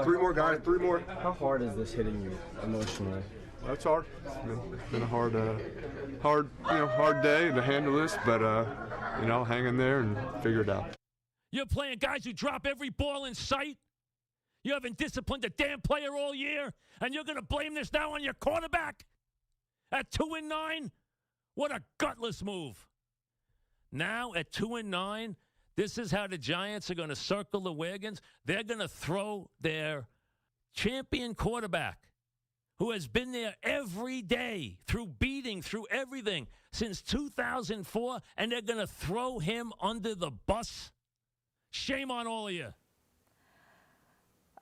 Three more guys, three more. How hard is this hitting you emotionally? That's hard. It's been a hard day to handle this, but hang in there and figure it out. You're playing guys who drop every ball in sight. You haven't disciplined a damn player all year, and you're going to blame this now on your quarterback? At 2-9, what a gutless move. Now at 2-9, this is how the Giants are going to circle the wagons. They're going to throw their champion quarterback, who has been there every day, through beating, through everything, since 2004, and they're going to throw him under the bus? Shame on all of you.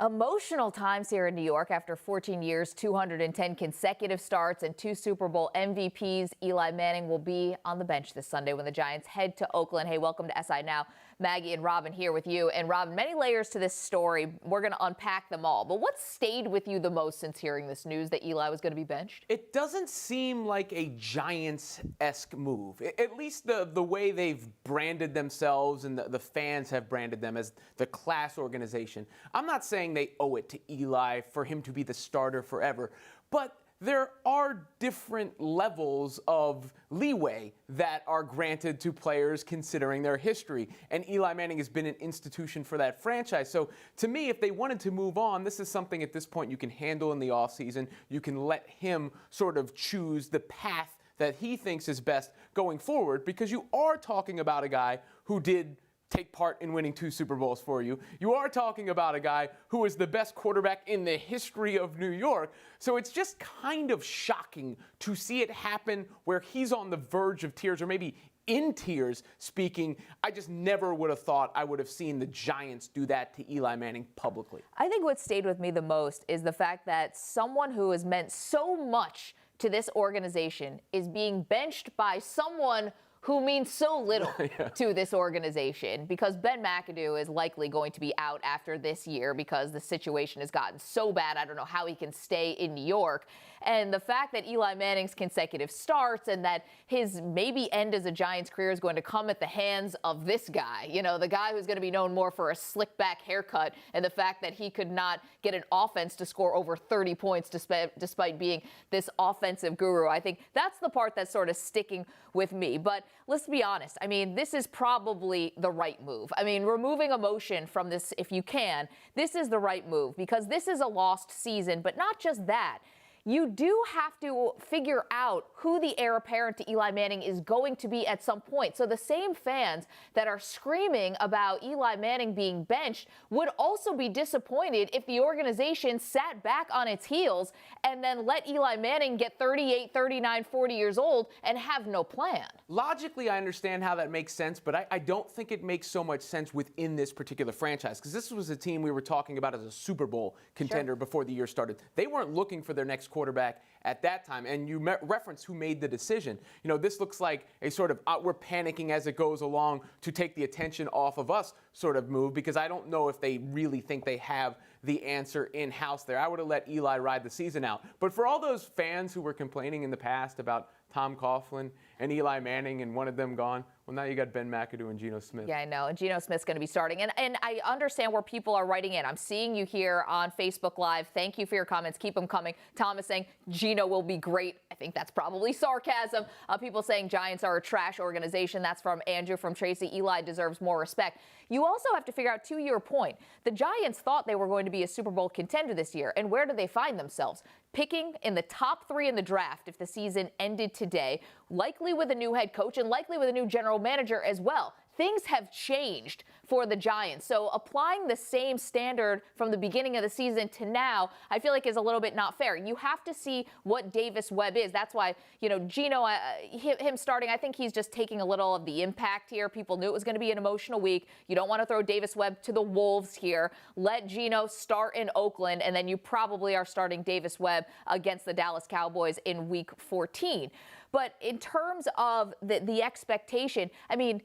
Emotional times here in New York after 14 years, 210 consecutive starts, and 2 Super Bowl MVPs. Eli Manning will be on the bench this Sunday when the Giants head to Oakland. Hey, welcome to SI Now. Maggie and Robin here with you. And Robin, many layers to this story. We're going to unpack them all. But what stayed with you the most since hearing this news that Eli was going to be benched? It doesn't seem like a Giants-esque move. At least the way they've branded themselves and the fans have branded them as the class organization. I'm not saying they owe it to Eli for him to be the starter forever, but there are different levels of leeway that are granted to players considering their history. And Eli Manning has been an institution for that franchise. So to me, if they wanted to move on, this is something at this point you can handle in the offseason. You can let him sort of choose the path that he thinks is best going forward, because you are talking about a guy who did take part in winning 2 Super Bowls for you. You are talking about a guy who is the best quarterback in the history of New York. So it's just kind of shocking to see it happen where he's on the verge of tears, or maybe in tears speaking. I just never would have thought I would have seen the Giants do that to Eli Manning publicly. I think what stayed with me the most is the fact that someone who has meant so much to this organization is being benched by someone who means so little to this organization, because Ben McAdoo is likely going to be out after this year because the situation has gotten so bad. I don't know how he can stay in New York. And the fact that Eli Manning's consecutive starts and that his maybe end as a Giants career is going to come at the hands of this guy, the guy who's going to be known more for a slick back haircut, and the fact that he could not get an offense to score over 30 points despite being this offensive guru. I think that's the part that's sort of sticking with me. But let's be honest. I mean, this is probably the right move. I mean, removing emotion from this, if you can, this is the right move, because this is a lost season. But not just that. You do have to figure out who the heir apparent to Eli Manning is going to be at some point. So the same fans that are screaming about Eli Manning being benched would also be disappointed if the organization sat back on its heels and then let Eli Manning get 38, 39, 40 years old and have no plan. Logically, I understand how that makes sense, but I don't think it makes so much sense within this particular franchise, because this was a team we were talking about as a Super Bowl contender before the year started. They weren't looking for their next quarterback at that time, and you reference who made the decision. This looks like a sort of we're panicking as it goes along to take the attention off of us sort of move, because I don't know if they really think they have the answer in-house there. I would have let Eli ride the season out. But for all those fans who were complaining in the past about Tom Coughlin and Eli Manning and one of them gone, well, now you got Ben McAdoo and Geno Smith. Yeah, I know. And Geno Smith's going to be starting. And I understand where people are writing in. I'm seeing you here on Facebook Live. Thank you for your comments. Keep them coming. Tom is saying Geno will be great. I think that's probably sarcasm. People saying Giants are a trash organization. That's from Andrew from Tracy. Eli deserves more respect. You also have to figure out, to your point, the Giants thought they were going to be a Super Bowl contender this year. And where do they find themselves? Picking in the top 3 in the draft if the season ended today, likely with a new head coach and likely with a new general manager as well. Things have changed for the Giants. So applying the same standard from the beginning of the season to now, I feel like is a little bit not fair. You have to see what Davis Webb is. That's why, Geno, him starting, I think he's just taking a little of the impact here. People knew it was going to be an emotional week. You don't want to throw Davis Webb to the wolves here. Let Geno start in Oakland, and then you probably are starting Davis Webb against the Dallas Cowboys in Week 14. But in terms of the expectation, I mean,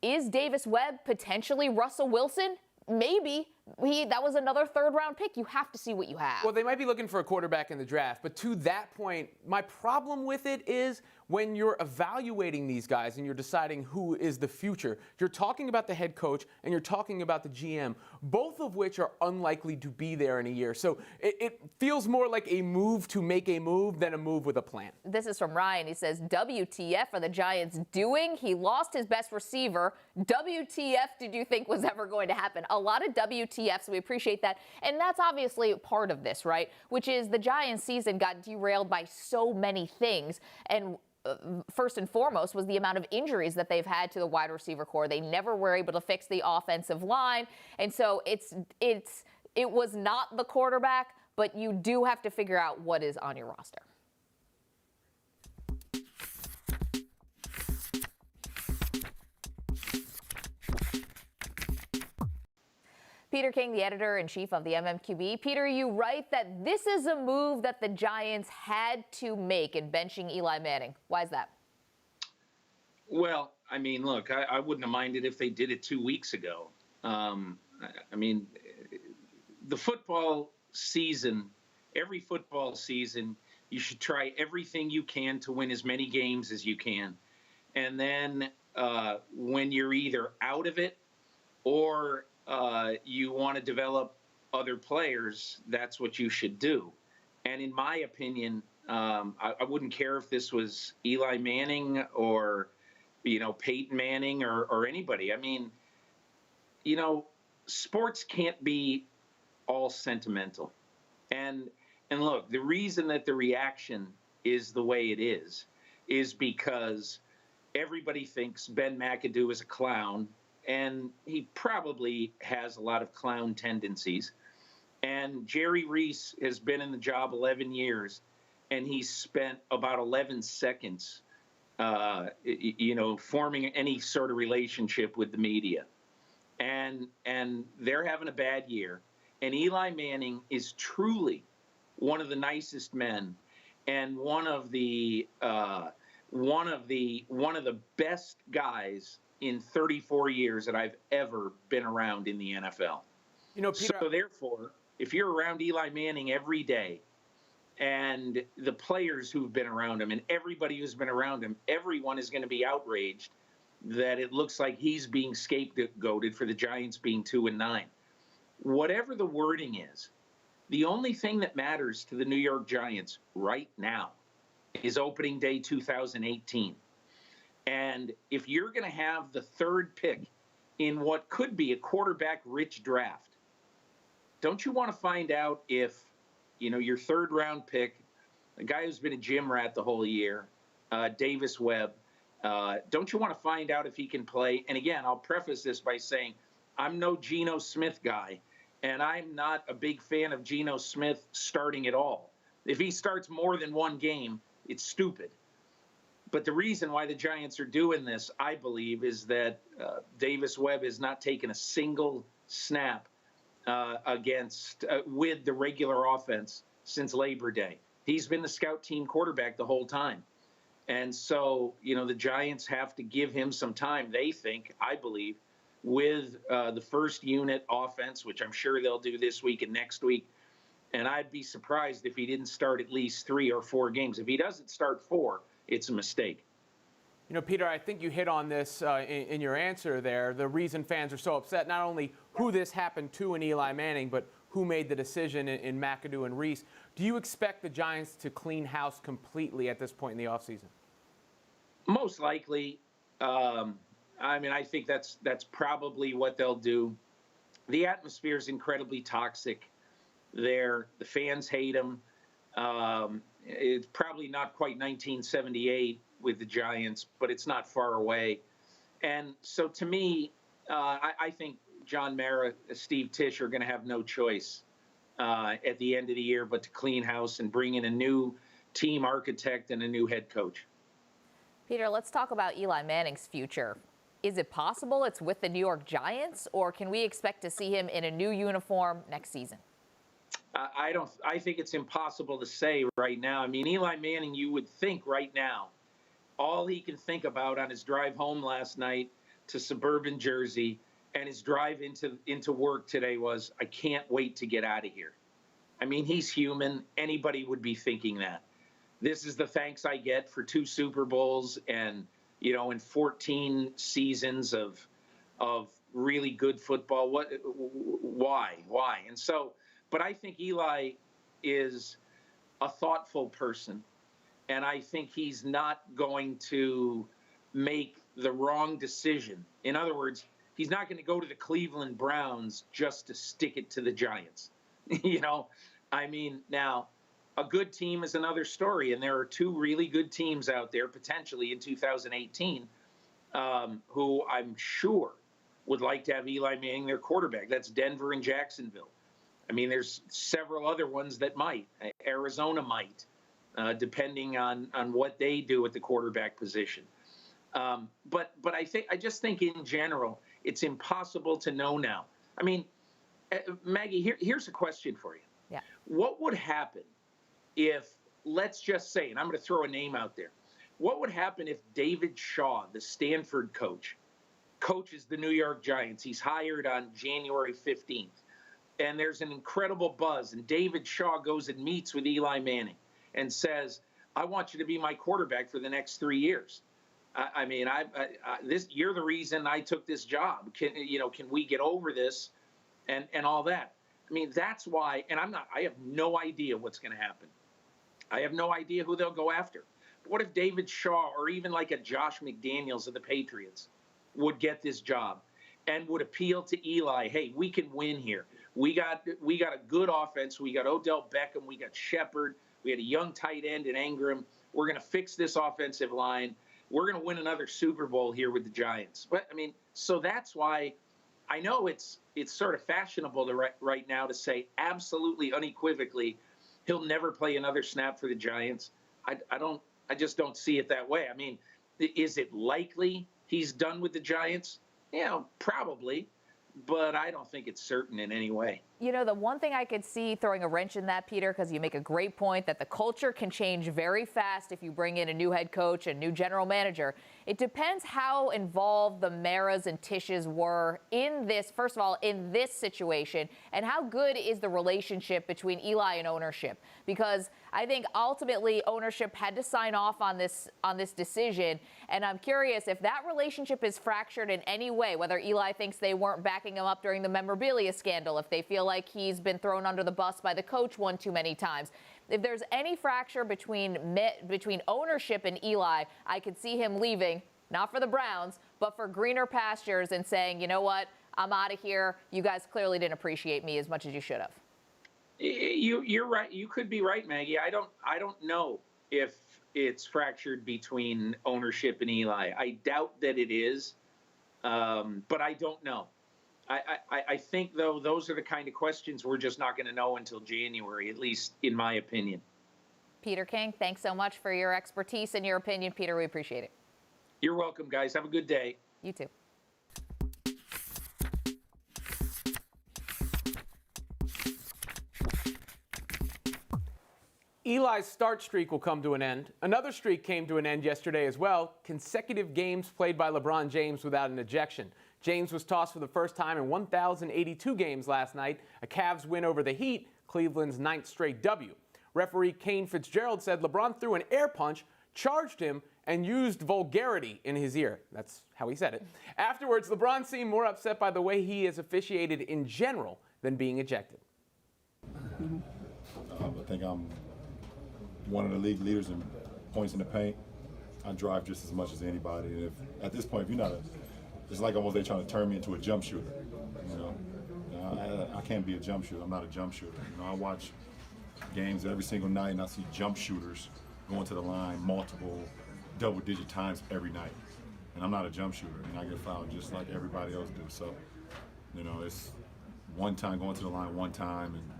is Davis Webb potentially Russell Wilson? Maybe. That was another third-round pick. You have to see what you have. Well, they might be looking for a quarterback in the draft, but to that point, my problem with it is when you're evaluating these guys and you're deciding who is the future, you're talking about the head coach and you're talking about the GM, both of which are unlikely to be there in a year. So it feels more like a move to make a move than a move with a plan. This is from Ryan. He says, WTF are the Giants doing? He lost his best receiver. WTF did you think was ever going to happen? A lot of WTFs. We appreciate that. And that's obviously part of this, right? Which is the Giants season got derailed by so many things. And first and foremost was the amount of injuries that they've had to the wide receiver core. They never were able to fix the offensive line. And so it was not the quarterback, but you do have to figure out what is on your roster. Peter King, the editor-in-chief of the MMQB. Peter, you write that this is a move that the Giants had to make in benching Eli Manning. Why is that? Well, I mean, look, I wouldn't have minded if they did it 2 weeks ago. I mean, the football season, every football season, you should try everything you can to win as many games as you can. And then when you're either out of it or you want to develop other players, that's what you should do. And in my opinion, I wouldn't care if this was Eli Manning or, Peyton Manning or anybody. I mean, sports can't be all sentimental. And look, the reason that the reaction is the way it is because everybody thinks Ben McAdoo is a clown. And he probably has a lot of clown tendencies. And Jerry Reese has been in the job 11 years, and he's spent about 11 seconds, forming any sort of relationship with the media. And they're having a bad year. And Eli Manning is truly one of the nicest men and one of the best guys in 34 years that I've ever been around in the NFL. Peter, so therefore, if you're around Eli Manning every day and the players who've been around him and everybody who's been around him, everyone is going to be outraged that it looks like he's being scapegoated for the Giants being 2-9. Whatever the wording is, the only thing that matters to the New York Giants right now is opening day 2018. And if you're going to have the third pick in what could be a quarterback-rich draft, don't you want to find out if, your third-round pick, a guy who's been a gym rat the whole year, Davis Webb, don't you want to find out if he can play? And again, I'll preface this by saying I'm no Geno Smith guy, and I'm not a big fan of Geno Smith starting at all. If he starts more than one game, it's stupid. But the reason why the Giants are doing this, I believe, is that Davis Webb has not taken a single snap with the regular offense since Labor Day. He's been the scout team quarterback the whole time. And so, the Giants have to give him some time, I believe, with the first unit offense, which I'm sure they'll do this week and next week. And I'd be surprised if he didn't start at least 3 or 4 games. If he doesn't start 4, it's a mistake. Peter, I think you hit on this in your answer there. The reason fans are so upset, not only who this happened to in Eli Manning, but who made the decision in McAdoo and Reese. Do you expect the Giants to clean house completely at this point in the offseason? Most likely. I think that's probably what they'll do. The atmosphere is incredibly toxic there. The fans hate them. It's probably not quite 1978 with the Giants, but it's not far away. And so to me, I think John Mara, Steve Tisch are going to have no choice at the end of the year but to clean house and bring in a new team architect and a new head coach. Peter, let's talk about Eli Manning's future. Is it possible it's with the New York Giants, or can we expect to see him in a new uniform next season? I think it's impossible to say right now. I mean, Eli Manning, you would think right now, all he can think about on his drive home last night to suburban Jersey and his drive into work today was, I can't wait to get out of here. I mean, he's human. Anybody would be thinking that. this is the thanks I get for 2 Super Bowls and, you know, in 14 seasons of really good football. Why? And so, but I think Eli is a thoughtful person, and I think he's not going to make the wrong decision. In other words, he's not going to go to the Cleveland Browns just to stick it to the Giants. You know, I mean, now a good team is another story, and there are 2 really good teams out there potentially in 2018 who I'm sure would like to have Eli Manning their quarterback. That's Denver and Jacksonville. I mean, there's several other ones that might. Arizona might, depending on what they do at the quarterback position. But I just think in general, it's impossible to know now. I mean, Maggie, here's a question for you. Yeah. What would happen if, let's just say, and I'm going to throw a name out there, what would happen if David Shaw, the Stanford coach, coaches the New York Giants? He's hired on January 15th, and there's an incredible buzz, and David Shaw goes and meets with Eli Manning and says, I want you to be my quarterback for the next 3 years. I mean, you're the reason I took this job. Can we get over this and all that? I mean, that's why, and I have no idea what's going to happen. I have no idea who they'll go after. But what if David Shaw or even like a Josh McDaniels of the Patriots would get this job and would appeal to Eli? Hey, we can win here. We got a good offense. We got Odell Beckham. We got Shepard. We had a young tight end in Ingram. We're going to fix this offensive line. We're going to win another Super Bowl here with the Giants. But I mean, so that's why I know it's sort of fashionable right now to say absolutely unequivocally he'll never play another snap for the Giants. I just don't see it that way. I mean, is it likely he's done with the Giants? Yeah, probably. But I don't think it's certain in any way. You know, the one thing I could see throwing a wrench in that, Peter, because you make a great point that the culture can change very fast if you bring in a new head coach, a new general manager. It depends how involved the Maras and Tisches were in this, first of all, in this situation, and how good is the relationship between Eli and ownership. Because I think ultimately ownership had to sign off on this decision, and I'm curious if that relationship is fractured in any way, whether Eli thinks they weren't backing him up during the memorabilia scandal, if they feel like he's been thrown under the bus by the coach one too many times. If there's any fracture between ownership and Eli, I could see him leaving, not for the Browns, but for greener pastures and saying, you know what, I'm out of here. You guys clearly didn't appreciate me as much as you should have. You're right. You could be right, Maggie. I don't know if it's fractured between ownership and Eli. I doubt that it is, but I don't know. I think, though, those are the kind of questions we're just not going to know until January, at least in my opinion. Peter King, thanks so much for your expertise and your opinion. Peter, we appreciate it. You're welcome, guys. Have a good day. You too. Eli's start streak will come to an end. Another streak came to an end yesterday as well. Consecutive games played by LeBron James without an ejection. James was tossed for the first time in 1,082 games last night. A Cavs win over the Heat, Cleveland's 9th straight W. Referee Kane Fitzgerald said LeBron threw an air punch, charged him, and used vulgarity in his ear. That's how he said it. Afterwards, LeBron seemed more upset by the way he is officiated in general than being ejected. I think I'm one of the league leaders in points in the paint. I drive just as much as anybody. And if at this point, if you're not it's like almost they trying to turn me into a jump shooter. You know, I can't be a jump shooter. I'm not a jump shooter. You know, I watch games every single night, and I see jump shooters going to the line multiple double-digit times every night. And I'm not a jump shooter, and I get fouled just like everybody else do. So, you know, it's one time going to the line one time, and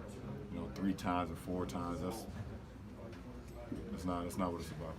you know, 3 times or 4 times. That's not what it's about.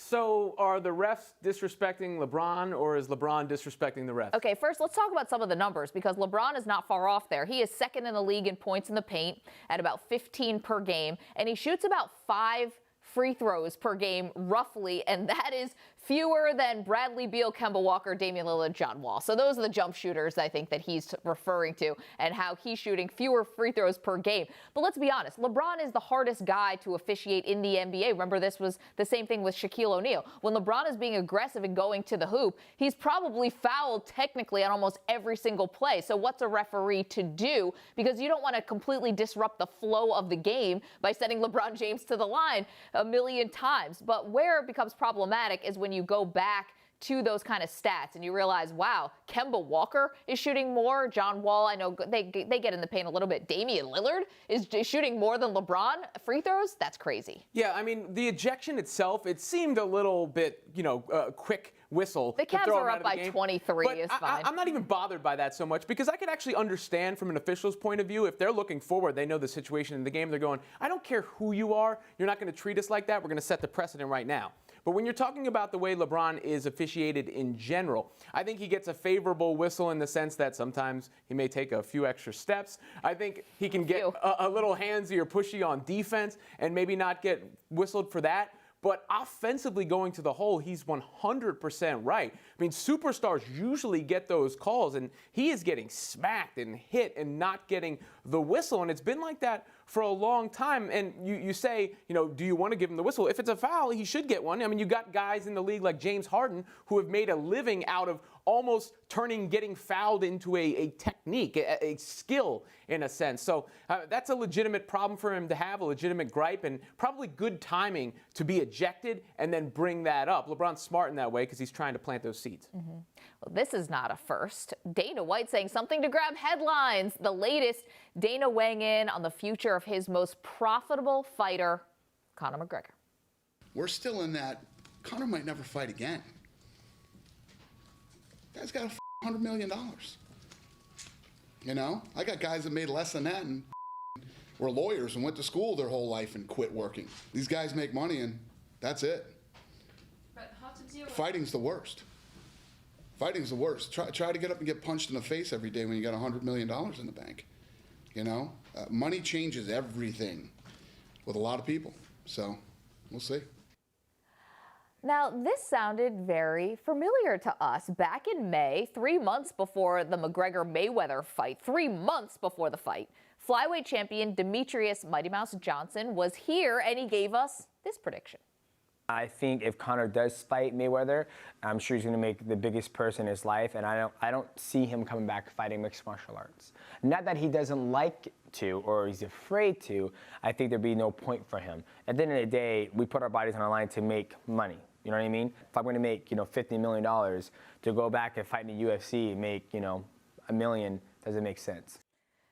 So are the refs disrespecting LeBron, or is LeBron disrespecting the refs? Okay, first let's talk about some of the numbers, because LeBron is not far off there. He is second in the league in points in the paint at about 15 per game, and he shoots about 5 free throws per game roughly, and that is fewer than Bradley Beal, Kemba Walker, Damian Lillard, John Wall. So those are the jump shooters I think that he's referring to and how he's shooting fewer free throws per game. But let's be honest, LeBron is the hardest guy to officiate in the NBA. Remember, this was the same thing with Shaquille O'Neal. When LeBron is being aggressive and going to the hoop, he's probably fouled technically on almost every single play. So what's a referee to do? Because you don't want to completely disrupt the flow of the game by sending LeBron James to the line a million times. But where it becomes problematic is when you go back to those kind of stats and you realize, wow, Kemba Walker is shooting more. John Wall, I know they get in the paint a little bit. Damian Lillard is shooting more than LeBron free throws. That's crazy. Yeah, I mean, the ejection itself, it seemed a little bit, quick whistle. The Cavs are up by 23 but is fine. I'm not even bothered by that so much because I could actually understand from an official's point of view, if they're looking forward, they know the situation in the game, they're going, I don't care who you are, you're not going to treat us like that, we're going to set the precedent right now. But when you're talking about the way LeBron is officiated in general, I think he gets a favorable whistle in the sense that sometimes he may take a few extra steps. I think he can get a little handsy or pushy on defense and maybe not get whistled for that. But offensively going to the hole, he's 100% right. I mean, superstars usually get those calls, and he is getting smacked and hit and not getting the whistle. And it's been like that for a long time. And you say, do you want to give him the whistle? If it's a foul, he should get one. I mean, you got guys in the league like James Harden who have made a living out of almost turning getting fouled into a technique, a skill in a sense. So that's a legitimate problem for him to have, a legitimate gripe, and probably good timing to be ejected and then bring that up. LeBron's smart in that way because he's trying to plant those seeds. Mm-hmm. Well, this is not a first. Dana White saying something to grab headlines. The latest, Dana weighing in on the future of his most profitable fighter, Conor McGregor. We're still in that Conor might never fight again. Guy's got $100 million. I got guys that made less than that and were lawyers and went to school their whole life and quit working. These guys make money and that's it. But how to deal with Fighting's the worst. Fighting's the worst. Try to get up and get punched in the face every day when you got $100 million in the bank. Money changes everything with a lot of people. So we'll see. Now, this sounded very familiar to us. Back in May, 3 months before the McGregor-Mayweather fight, 3 months before the fight, flyweight champion Demetrius Mighty Mouse Johnson was here, and he gave us this prediction. I think if Conor does fight Mayweather, I'm sure he's going to make the biggest purse in his life, and I don't see him coming back fighting mixed martial arts. Not that he doesn't like to or he's afraid to. I think there'd be no point for him. At the end of the day, we put our bodies on the line to make money. You know what I mean? If I'm going to make, $50 million to go back and fight in the UFC, make, $1 million, doesn't make sense.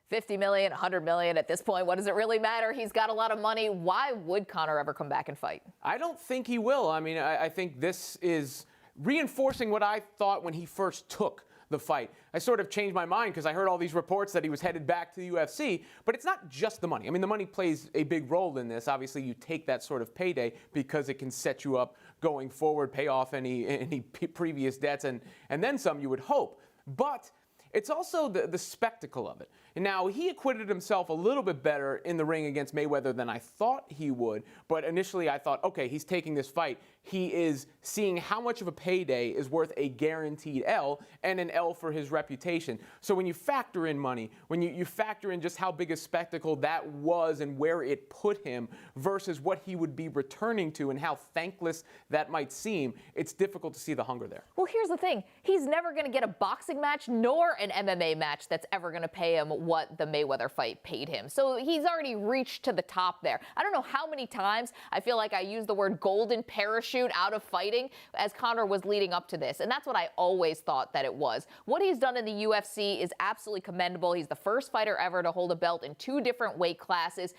50 million, 100 million at this point. What does it really matter? He's got a lot of money. Why would Conor ever come back and fight? I don't think he will. I mean, I think this is reinforcing what I thought when he first took the fight. I sort of changed my mind because I heard all these reports that he was headed back to the UFC, but it's not just the money. I mean, the money plays a big role in this. Obviously, you take that sort of payday because it can set you up going forward, pay off any previous debts, and then some, you would hope. But it's also the spectacle of it. And now, he acquitted himself a little bit better in the ring against Mayweather than I thought he would. But initially, I thought, okay, he's taking this fight. He is seeing how much of a payday is worth a guaranteed L and an L for his reputation. So when you factor in money, when you factor in just how big a spectacle that was and where it put him versus what he would be returning to and how thankless that might seem, it's difficult to see the hunger there. Well, here's the thing. He's never going to get a boxing match nor an MMA match that's ever going to pay him what the Mayweather fight paid him. So he's already reached to the top there. I don't know how many times I feel like I used the word golden parachute out of fighting as Conor was leading up to this. And that's what I always thought that it was. What he's done in the UFC is absolutely commendable. He's the first fighter ever to hold a belt in 2 different weight classes.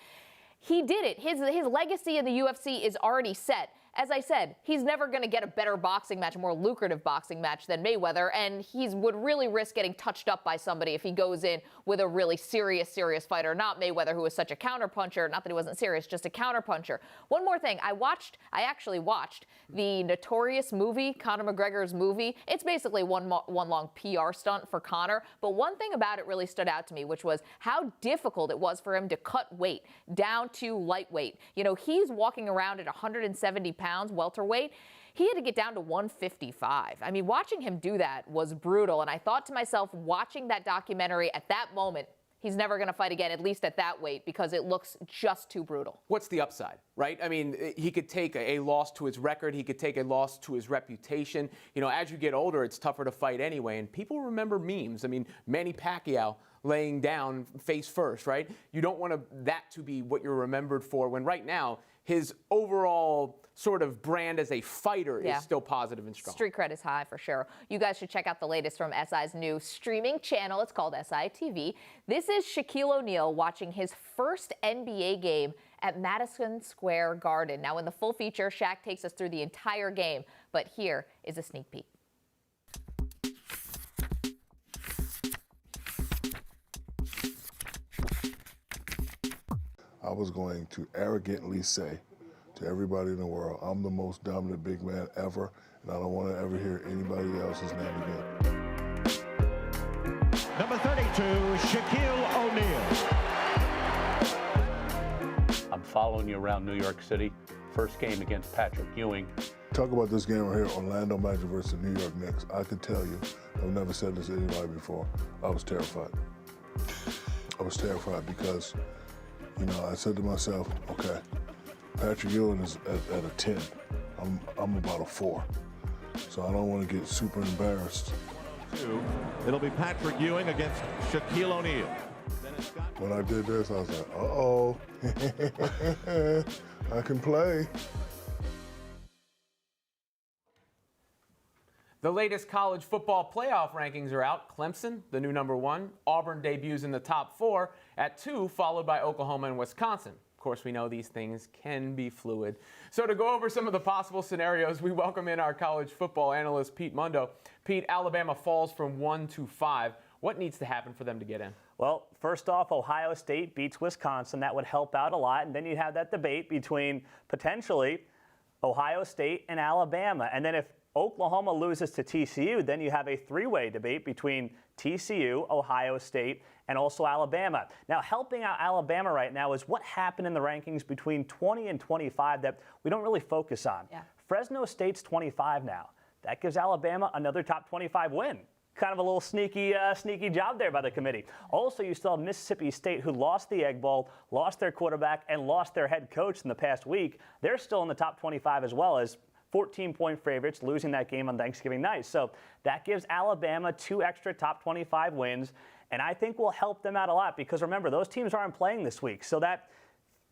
He did it. His legacy in the UFC is already set. As I said, he's never going to get a better boxing match, a more lucrative boxing match than Mayweather, and he would really risk getting touched up by somebody if he goes in with a really serious fighter, not Mayweather, who is such a counterpuncher. Not that he wasn't serious, just a counterpuncher. One more thing. I actually watched the Notorious movie, Conor McGregor's movie. It's basically one long PR stunt for Conor, but one thing about it really stood out to me, which was how difficult it was for him to cut weight down to lightweight. He's walking around at 170 pounds, welterweight. He had to get down to 155. I mean, watching him do that was brutal. And I thought to myself, watching that documentary at that moment, he's never going to fight again, at least at that weight, because it looks just too brutal. What's the upside, right? I mean, he could take a loss to his record. He could take a loss to his reputation. You know, as you get older, it's tougher to fight anyway. And people remember memes. I mean, Manny Pacquiao laying down face first, right? You don't want that to be what you're remembered for, when right now his overall sort of brand as a fighter is still positive and strong. Street cred is high for sure. You guys should check out the latest from SI's new streaming channel. It's called SI TV. This is Shaquille O'Neal watching his first NBA game at Madison Square Garden. Now, in the full feature, Shaq takes us through the entire game, but here is a sneak peek. I was going to arrogantly say to everybody in the world, I'm the most dominant big man ever, and I don't want to ever hear anybody else's name again. Number 32, Shaquille O'Neal. I'm following you around New York City. First game against Patrick Ewing. Talk about this game right here, Orlando Magic versus New York Knicks. I can tell you, I've never said this to anybody before, I was terrified. I was terrified because, you know, I said to myself, okay, Patrick Ewing is at a 10. I'm about a 4. So I don't want to get super embarrassed. It'll be Patrick Ewing against Shaquille O'Neal. When I did this, I was like, uh-oh, I can play. The latest college football playoff rankings are out. Clemson, the new number 1. Auburn debuts in the top 4 at 2, followed by Oklahoma and Wisconsin. Of course, we know these things can be fluid. So to go over some of the possible scenarios, we welcome in our college football analyst, Pete Mundo. Pete, Alabama falls from 1 to 5. What needs to happen for them to get in? Well, first off, Ohio State beats Wisconsin. That would help out a lot. And then you have that debate between potentially Ohio State and Alabama. And then if Oklahoma loses to TCU, then you have a three-way debate between TCU, Ohio State, and also Alabama. Now, helping out Alabama right now is what happened in the rankings between 20 and 25 that we don't really focus on. Yeah. Fresno State's 25 now. That gives Alabama another top 25 win. Kind of a little sneaky job there by the committee. Also, you still have Mississippi State, who lost the Egg Bowl, lost their quarterback, and lost their head coach in the past week. They're still in the top 25 as well as 14-point favorites, losing that game on Thanksgiving night. So that gives Alabama 2 extra top 25 wins, and I think will help them out a lot because remember, those teams aren't playing this week, so that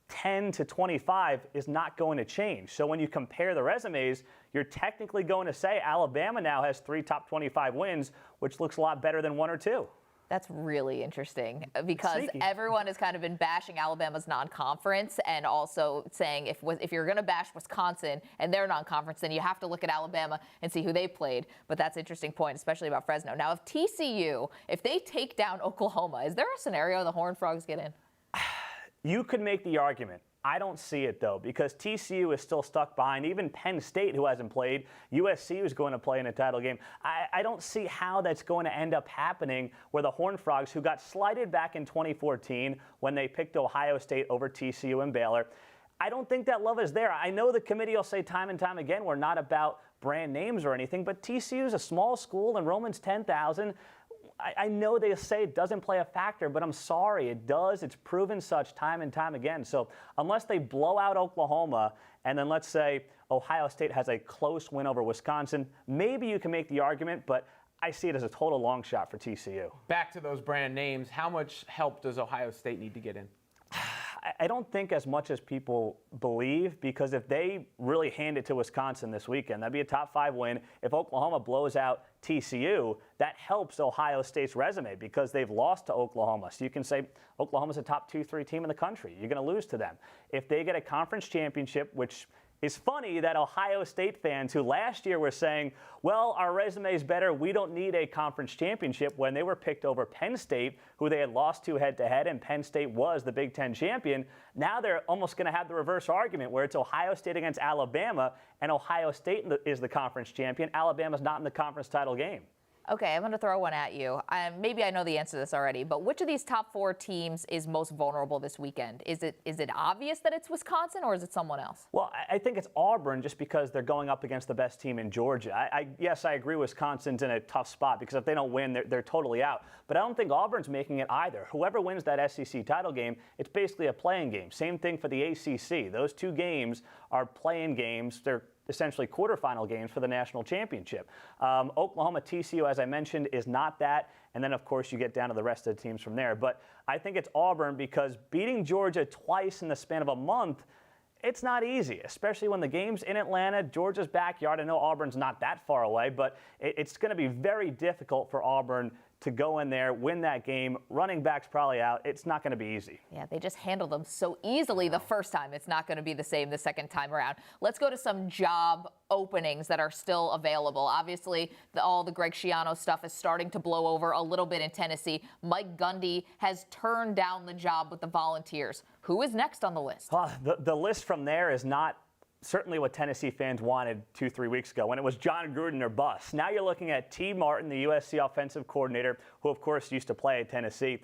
10 to 25 is not going to change. So when you compare the resumes, you're technically going to say Alabama now has 3 top 25 wins, which looks a lot better than 1 or 2. That's really interesting because everyone has kind of been bashing Alabama's non-conference and also saying if you're going to bash Wisconsin and their non-conference, then you have to look at Alabama and see who they played. But that's an interesting point, especially about Fresno. Now, if TCU, if they take down Oklahoma, is there a scenario the Horned Frogs get in? You could make the argument. I don't see it, though, because TCU is still stuck behind. Even Penn State, who hasn't played, USC is going to play in a title game. I don't see how that's going to end up happening where the Horned Frogs, who got slighted back in 2014 when they picked Ohio State over TCU and Baylor, I don't think that love is there. I know the committee will say time and time again we're not about brand names or anything, but TCU is a small school, enrollment's 10,000. I know they say it doesn't play a factor, but I'm sorry, it does. It's proven such time and time again. So unless they blow out Oklahoma and then let's say Ohio State has a close win over Wisconsin, maybe you can make the argument, but I see it as a total long shot for TCU. Back to those brand names, how much help does Ohio State need to get in? I don't think as much as people believe, because if they really hand it to Wisconsin this weekend, that'd be a top 5 win. If Oklahoma blows out TCU, that helps Ohio State's resume because they've lost to Oklahoma. So you can say Oklahoma's a top 2-3 team in the country. You're going to lose to them. If they get a conference championship, which is funny that Ohio State fans who last year were saying, well, our resume is better, we don't need a conference championship, when they were picked over Penn State, who they had lost to head-to-head, and Penn State was the Big Ten champion. Now they're almost going to have the reverse argument where it's Ohio State against Alabama, and Ohio State is the conference champion. Alabama's not in the conference title game. Okay, I'm going to throw one at you. Maybe I know the answer to this already, but which of these top 4 teams is most vulnerable this weekend? Is it obvious that it's Wisconsin, or is it someone else? Well, I think it's Auburn just because they're going up against the best team in Georgia. Yes, I agree Wisconsin's in a tough spot because if they don't win, they're totally out. But I don't think Auburn's making it either. Whoever wins that SEC title game, it's basically a playing game. Same thing for the ACC. Those 2 games are playing games. They're essentially quarterfinal games for the national championship. Oklahoma, TCU, as I mentioned, is not that. And then, of course, you get down to the rest of the teams from there. But I think it's Auburn because beating Georgia twice in the span of a month, it's not easy, especially when the game's in Atlanta, Georgia's backyard. I know Auburn's not that far away, but it's going to be very difficult for Auburn to go in there, win that game. Running back's probably out. It's not going to be easy. Yeah, they just handled them so easily the first time. It's not going to be the same the second time around. Let's go to some job openings that are still available. Obviously, all the Greg Schiano stuff is starting to blow over a little bit in Tennessee. Mike Gundy has turned down the job with the Volunteers. Who is next on the list? The list from there is not certainly what Tennessee fans wanted 2-3 weeks ago when it was John Gruden or bust. Now you're looking at T. Martin, the USC offensive coordinator, who of course used to play at Tennessee.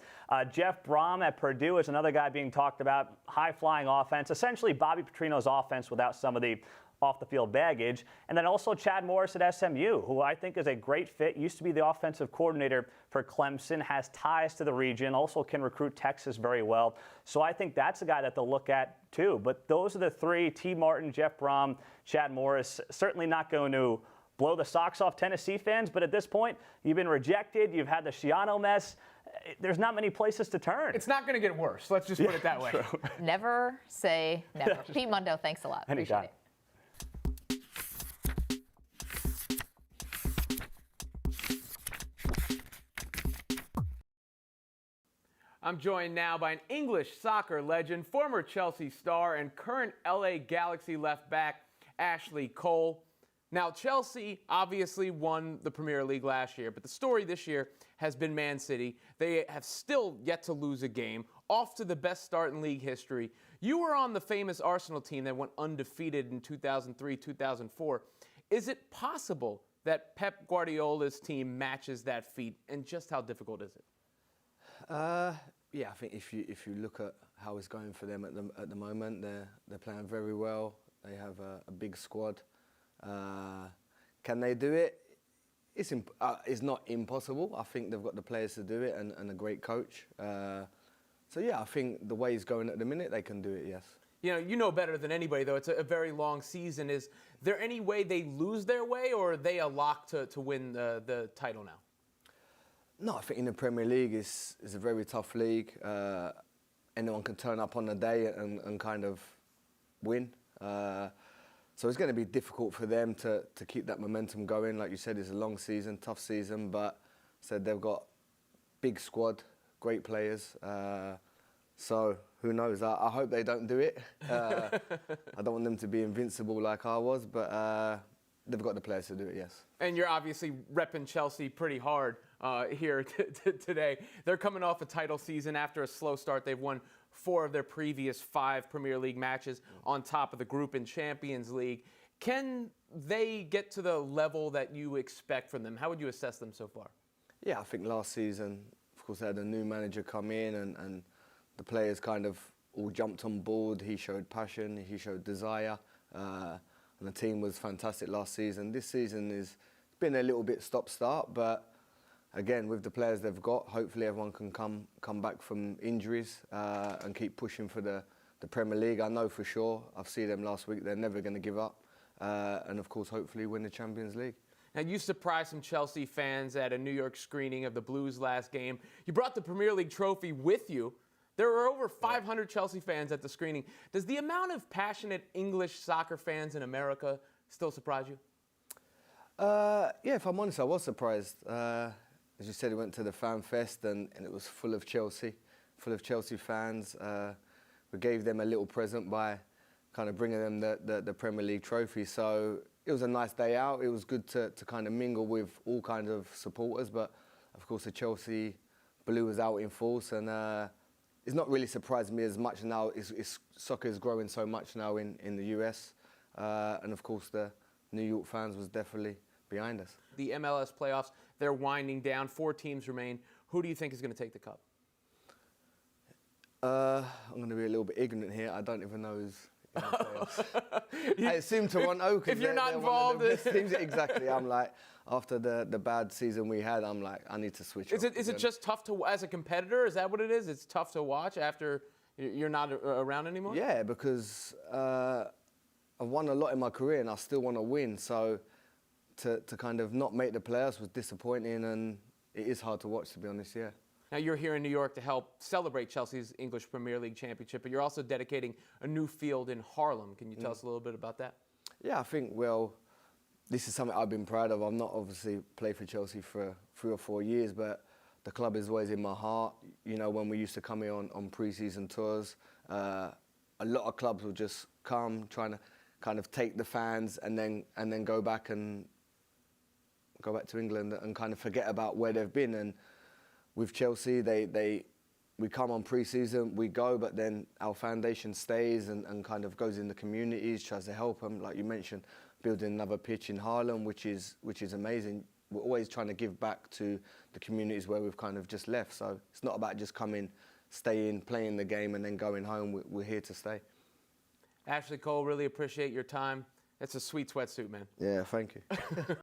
Jeff Brom at Purdue is another guy being talked about. High-flying offense, essentially Bobby Petrino's offense without some of the off-the-field baggage. And then also Chad Morris at SMU, who I think is a great fit, used to be the offensive coordinator for Clemson, has ties to the region, also can recruit Texas very well. So I think that's a guy that they'll look at too. But those are the 3, T. Martin, Jeff Brom, Chad Morris. Certainly not going to blow the socks off Tennessee fans, but at this point, you've been rejected, you've had the Schiano mess. There's not many places to turn. It's not going to get worse. Let's just put it that way. True. Never say never. Pete Mundo, thanks a lot. Anytime. Appreciate it. I'm joined now by an English soccer legend, former Chelsea star, and current LA Galaxy left back, Ashley Cole. Now, Chelsea obviously won the Premier League last year, but the story this year has been Man City. They have still yet to lose a game, off to the best start in league history. You were on the famous Arsenal team that went undefeated in 2003, 2004. Is it possible that Pep Guardiola's team matches that feat, and just how difficult is it? Yeah, I think if you look at how it's going for them at the moment, they're playing very well. They have a big squad. Can they do it? It's not impossible. I think they've got the players to do it and a great coach. So yeah, I think the way it's going at the minute, they can do it. Yes. You know better than anybody, though. It's a very long season. Is there any way they lose their way, or are they a lock to win the title now? No, I think in the Premier League is a very tough league. Anyone can turn up on the day and kind of win. So it's going to be difficult for them to keep that momentum going. Like you said, it's a long season, tough season, but said they've got big squad, great players. So who knows? I hope they don't do it. I don't want them to be invincible like I was, but they've got the players to do it, yes. And you're obviously repping Chelsea pretty hard here today. They're coming off a title season after a slow start. They've won 4 of their previous 5 Premier League matches on top of the group in Champions League. Can they get to the level that you expect from them? How would you assess them so far? Yeah, I think last season, of course, they had a new manager come in and the players kind of all jumped on board. He showed passion, he showed desire, and the team was fantastic last season. This season has been a little bit stop-start, but again, with the players they've got, hopefully everyone can come back from injuries and keep pushing for the Premier League. I know for sure, I've seen them last week, they're never going to give up. And of course, hopefully win the Champions League. Now, you surprised some Chelsea fans at a New York screening of the Blues last game. You brought the Premier League trophy with you. There were over 500 Chelsea fans at the screening. Does the amount of passionate English soccer fans in America still surprise you? Yeah, if I'm honest, I was surprised. As you said, we went to the Fan Fest and it was full of Chelsea fans. We gave them a little present by kind of bringing them the Premier League trophy. So it was a nice day out. It was good to kind of mingle with all kinds of supporters. But of course, the Chelsea blue was out in force, and it's not really surprised me as much now. Soccer is growing so much now in the US, and of course the New York fans was definitely behind us. The MLS playoffs, they're winding down. 4 teams remain. Who do you think is going to take the cup? I'm going to be a little bit ignorant here. I don't even know who's in the playoffs. I assume Toronto. If you're not involved, exactly. I'm like, after the bad season we had, I'm like, I need to switch. Is it just tough to, as a competitor? Is that what it is? It's tough to watch after you're not around anymore? Yeah, because I've won a lot in my career and I still want to win. So to kind of not make the playoffs was disappointing, and it is hard to watch, to be honest. Yeah. Now, you're here in New York to help celebrate Chelsea's English Premier League championship, but you're also dedicating a new field in Harlem. Can you tell us a little bit about that? Yeah, I think, well, this is something I've been proud of. I've not obviously played for Chelsea for 3 or 4 years, but the club is always in my heart. You know, when we used to come here on pre-season tours, a lot of clubs would just come trying to kind of take the fans and then go back to England and kind of forget about where they've been. And with Chelsea, we come on pre-season, we go, but then our foundation stays and kind of goes in the communities, tries to help them, like you mentioned, building another pitch in Harlem, which is amazing. We're always trying to give back to the communities where we've kind of just left. So it's not about just coming, staying, playing the game, and then going home. We're here to stay. Ashley Cole, really appreciate your time. It's a sweet sweatsuit, man. Yeah, thank you.